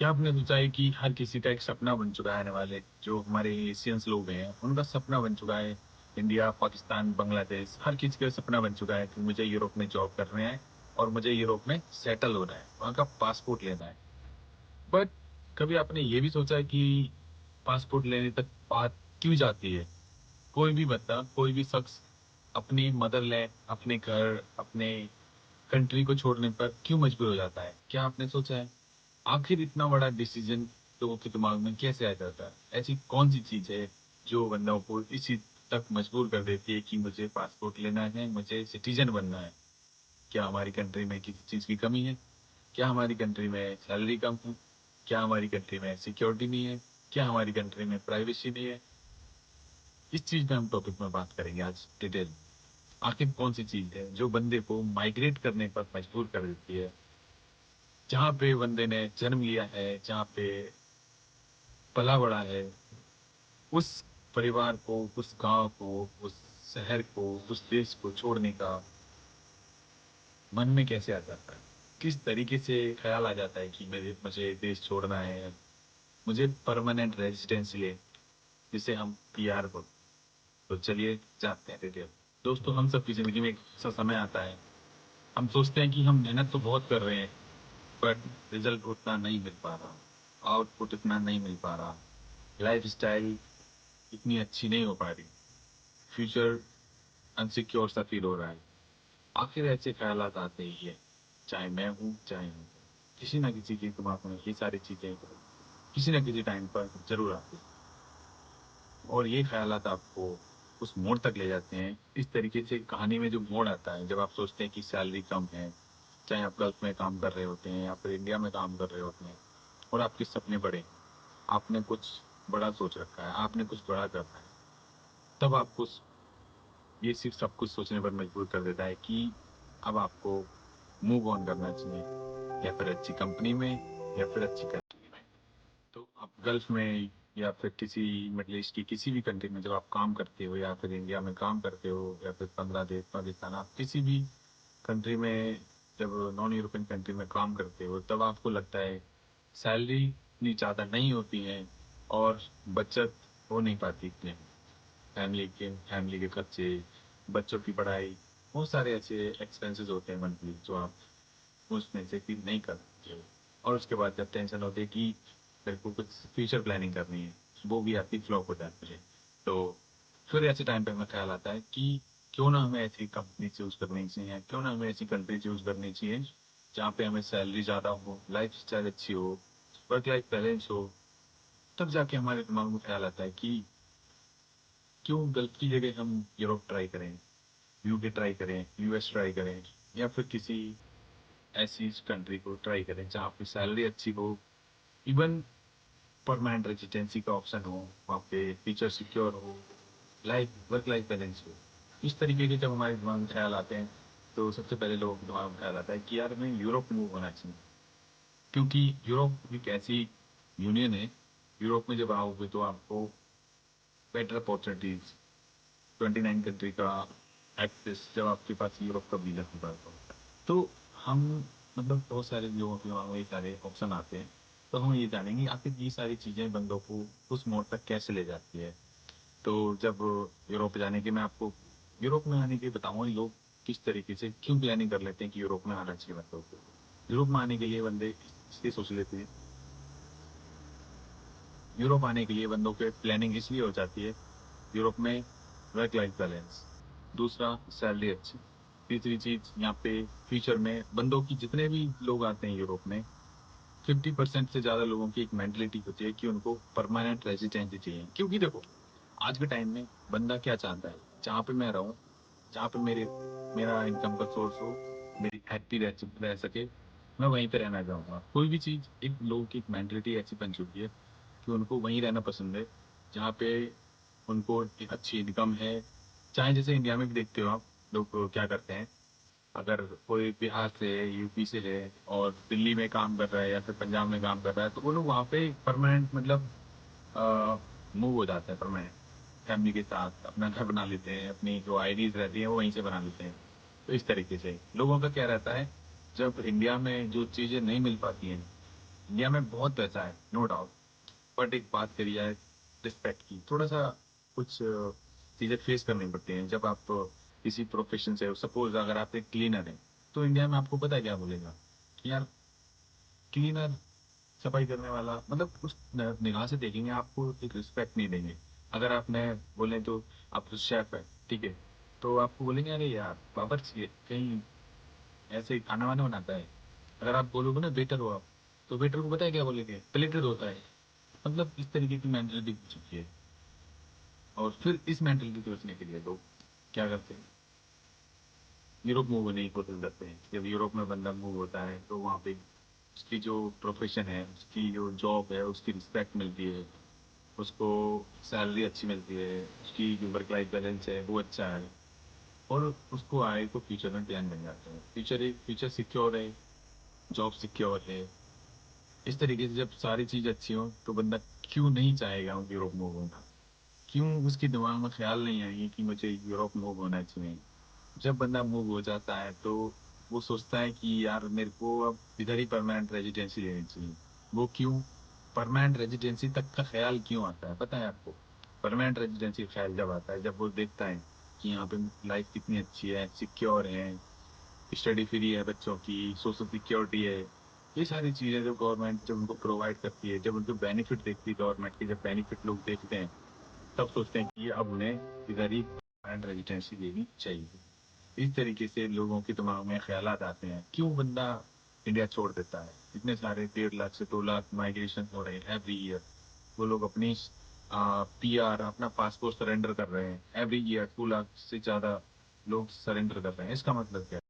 क्या आपने सोचा है कि हर किसी का एक सपना बन चुका है आने वाले जो हमारे एशियंस लोग हैं उनका सपना बन चुका है। इंडिया, पाकिस्तान, बांग्लादेश हर किसी का सपना बन चुका है कि मुझे यूरोप में जॉब करना है और मुझे यूरोप में सेटल होना है, वहाँ का पासपोर्ट लेना है। बट कभी आपने ये भी सोचा है कि पासपोर्ट लेने तक बात क्यों जाती है? कोई भी बंदा, कोई भी शख्स अपनी मदरलैंड, अपने घर, अपने कंट्री को छोड़ने पर क्यों मजबूर हो जाता है? क्या आपने सोचा है आखिर इतना बड़ा डिसीजन लोगों के दिमाग में कैसे आ जाता है? ऐसी कौन सी चीज है जो बंदों को इसी तक मजबूर कर देती है कि मुझे पासपोर्ट लेना है, मुझे सिटीजन बनना है? क्या हमारी कंट्री में किसी चीज की कमी है? क्या हमारी कंट्री में सैलरी कम है? क्या हमारी कंट्री में सिक्योरिटी नहीं है? क्या हमारी कंट्री में प्राइवेसी नहीं है? इस चीज में हम टॉपिक में बात करेंगे आज डिटेल। आखिर कौन सी चीज है जो बंदे को माइग्रेट करने पर मजबूर कर देती है? जहाँ पे बंदे ने जन्म लिया है, जहाँ पे पला बड़ा है, उस परिवार को, उस गांव को, उस शहर को, उस देश को छोड़ने का मन में कैसे आ जाता है? किस तरीके से ख्याल आ जाता है कि मुझे देश छोड़ना है, मुझे परमानेंट रेजिडेंस ले, जिसे हम पीआर बोलते हैं। तो चलिए जानते हैं डिटेल। दोस्तों, हम सबकी जिंदगी में एक ऐसा समय आता है, हम सोचते हैं कि हम मेहनत तो बहुत कर रहे हैं, बट रिजल्ट उतना नहीं मिल पा रहा, आउटपुट इतना नहीं मिल पा रहा, लाइफ स्टाइल इतनी अच्छी नहीं हो पा रही, फ्यूचर अनसिक्योर सा फील हो रहा है। आखिर ऐसे ख्यालात आते ही है, चाहे मैं हूँ चाहे हूँ, किसी ना किसी के दिमाग में ये सारी चीजें किसी ना किसी टाइम पर जरूर आती है। और ये ख्यालात आपको उस मोड़ तक ले जाते हैं। इस तरीके से कहानी में जो मोड़ आता है, जब आप सोचते हैं कि सैलरी कम है, चाहे आप गल्फ में काम कर रहे होते हैं या फिर इंडिया में काम कर रहे होते हैं, और आपके सपने बड़े हैं, आपने कुछ बड़ा सोच रखा है, आपने कुछ बड़ा करना है, तब आपको ये सिर्फ सब कुछ सोचने पर मजबूर कर देता है कि अब आपको मूव ऑन करना चाहिए, या फिर अच्छी कंपनी में, या फिर अच्छी कंट्री में। तो आप गल्फ में या फिर किसी मिडल ईस्ट की किसी भी कंट्री में जब आप काम करते हो, या फिर इंडिया में काम करते हो, या फिर बांग्लादेश, पाकिस्तान, आप किसी भी कंट्री में जब नॉन यूरोपियन कंट्री में काम करते हो, तब आपको लगता है सैलरी इतनी ज़्यादा नहीं होती है और बचत हो नहीं पाती इतने। फैमिली के खर्चे, बच्चों की पढ़ाई, बहुत सारे ऐसे एक्सपेंसेस होते हैं मंथली जो आप उसमें से भी नहीं कर सकते हो। और उसके बाद जब टेंशन होती है कि मेरे को कुछ फ्यूचर प्लानिंग करनी है, वो भी आपकी फ्लॉप हो जाती है। तो फिर ऐसे टाइम पे हमें ख्याल आता है कि क्यों ना हमें ऐसी कंपनी चूज करनी चाहिए, क्यों ना हमें ऐसी कंट्री चूज करनी चाहिए जहाँ पे हमें सैलरी ज़्यादा हो, लाइफ स्टाइल अच्छी हो, वर्क लाइफ बैलेंस हो। तब जाके हमारे दिमाग में ख्याल आता है कि क्यों गल्फ की जगह हम यूरोप ट्राई करें, यूके ट्राई करें, यूएस ट्राई करें, या फिर किसी ऐसी कंट्री को ट्राई करें जहाँ पे सैलरी अच्छी हो, इवन परमानेंट रेजिडेंसी का ऑप्शन हो, वहाँ पे फीचर सिक्योर हो, लाइफ वर्क लाइफ बैलेंस हो। इस तरीके के जब हमारे दिमाग में ख्याल आते हैं, तो सबसे पहले लोगों के दिमाग में ख्याल आता है कि यार हमें यूरोप मूव होना चाहिए, क्योंकि यूरोप एक ऐसी यूनियन है। यूरोप में जब आओगे तो आपको बेटर अपॉर्चुनिटीज, 29 कंट्री का एक्सेस, जब आपके पास यूरोप का वीजा के पास हो, तो हम मतलब बहुत सारे लोगों के वहाँ वही सारे ऑप्शन आते हैं। तो हम ये जानेंगे आखिर ये सारी चीज़ें बंदों को उस मोड़ तक कैसे ले जाती है। तो जब यूरोप जाने के मैं आपको यूरोप में आने के बताऊंगा लोग किस तरीके से क्यों प्लानिंग कर लेते हैं कि यूरोप में आना चाहिए बंदों को। यूरोप में आने के लिए बंदे इसलिए सोच लेते हैं, यूरोप आने के लिए बंदों के प्लानिंग इसलिए हो जाती है, यूरोप में वर्क लाइफ बैलेंस, दूसरा सैलरी अच्छी, तीसरी चीज यहाँ पे फ्यूचर में बंदों की, जितने भी लोग आते हैं यूरोप में, 50% से ज्यादा लोगों की एक मेंटलिटी होती है कि उनको परमानेंट रेजिडेंसी चाहिए। क्योंकि देखो, आज के टाइम में बंदा क्या चाहता है, जहाँ पे मैं रहूँ, जहाँ पे मेरा इनकम का सोर्स हो, मेरी हैप्पी रह सके, मैं वहीं पे रहना चाहूंगा। कोई भी चीज, एक लोगों की एक मेंटलिटी ऐसी बन चुकी है कि उनको वहीं रहना पसंद है जहाँ पे उनको एक अच्छी इनकम है। चाहे जैसे इंडिया में भी देखते हो आप, लोग क्या करते हैं, अगर कोई बिहार से है, यूपी से है, और दिल्ली में काम कर रहा है या फिर पंजाब में काम कर रहा है, तो वो लोग वहाँ पे परमानेंट मतलब मूव हो जाते हैं परमानेंट, फैमिली के साथ अपना घर बना लेते हैं, अपनी जो आईडीज रहती हैं वो वहीं से बना लेते हैं। तो इस तरीके से लोगों का क्या रहता है, जब इंडिया में जो चीज़ें नहीं मिल पाती हैं, इंडिया में बहुत पैसा है, नो डाउट। बट एक बात करी जाए रिस्पेक्ट की, थोड़ा सा कुछ चीज़ें फेस करनी पड़ती हैं जब आप किसी प्रोफेशन से, सपोज अगर आप एक क्लीनर हैं, तो इंडिया में आपको पता है क्या बोलेगा कि यार क्लीनर, सफाई करने वाला, मतलब उस निगाह से देखेंगे, आपको एक रिस्पेक्ट नहीं देंगे। अगर आपने बोले तो आप तो शेफ है, ठीक है, तो आपको बोलेंगे अरे यार बावर्ची है कहीं, ऐसे ही खाना वाना बनाता है। अगर आप बोलोगे ना वेटर हो आप, तो वेटर को पता है क्या बोलेंगे, प्लेटर होता है। मतलब इस तरीके की मेंटेलिटी हो चुकी है। और फिर इस मेंटेलिटी को बचने के लिए लोग क्या करते हैं, यूरोप मूव होने की कोशिश करते हैं। जब यूरोप में बंदा मूव होता है तो वहाँ पे उसकी जो प्रोफेशन है, उसकी जो जॉब है, उसकी रिस्पेक्ट मिलती है, उसको सैलरी अच्छी मिलती है, उसकी जो वर्क लाइफ बैलेंस है वो अच्छा है, और उसको आए को फ्यूचर में प्लान बन जाता है। फ्यूचर सिक्योर है, जॉब सिक्योर है। इस तरीके से जब सारी चीज़ अच्छी हो तो बंदा क्यों नहीं चाहेगा यूरोप मूव होना, क्यों उसके दिमाग में ख्याल नहीं आएगी कि मुझे यूरोप मूव होना चाहिए। जब बंदा मूव हो जाता है तो वो सोचता है कि यार मेरे को अब इधर ही परमानेंट रेजिडेंसी लेनी चाहिए। वो क्यों, परमानेंट रेजिडेंसी तक का ख्याल क्यों आता है पता है आपको? परमानेंट रेजिडेंसी का ख्याल जब आता है जब वो देखता है कि यहाँ पे लाइफ कितनी अच्छी है, सिक्योर है, स्टडी फ्री है बच्चों की, सोशल सिक्योरिटी है। ये सारी चीज़ें जब गवर्नमेंट जब उनको प्रोवाइड करती है, जब उनको बेनिफिट देखती है गवर्नमेंट के, जब बेनिफिट लोग देखते हैं, तब सोचते हैं कि अब उन्हें इधर ही परमानेंट रेजिडेंसी लेनी चाहिए। इस तरीके से लोगों के दिमाग में ख्यालात आते हैं, क्यों बंदा इंडिया छोड़ देता है। इतने सारे 1.5 लाख से 2 लाख माइग्रेशन हो रहे हैं एवरी ईयर। वो लोग अपनी पीआर, अपना पासपोर्ट सरेंडर कर रहे हैं एवरी ईयर। 2 लाख से ज्यादा लोग सरेंडर कर रहे हैं। इसका मतलब क्या है?